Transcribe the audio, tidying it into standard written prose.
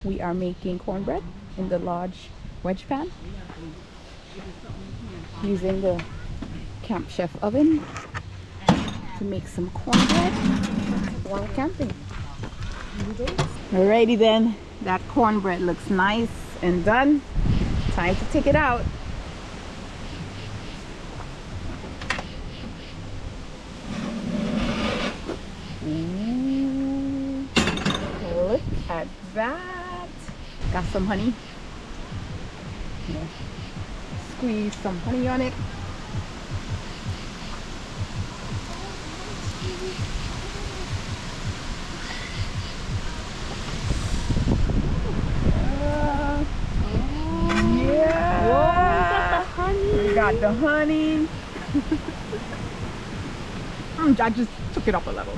We are making cornbread in the large wedge pan using the Camp Chef oven to make some cornbread while camping. Alrighty then, that cornbread looks nice and done. Time to take it out. Ooh, look at that. Got some honey. Yeah. Squeeze some honey on it. Yeah. Whoa, we got the honey. We got the honey. I just took it up a level.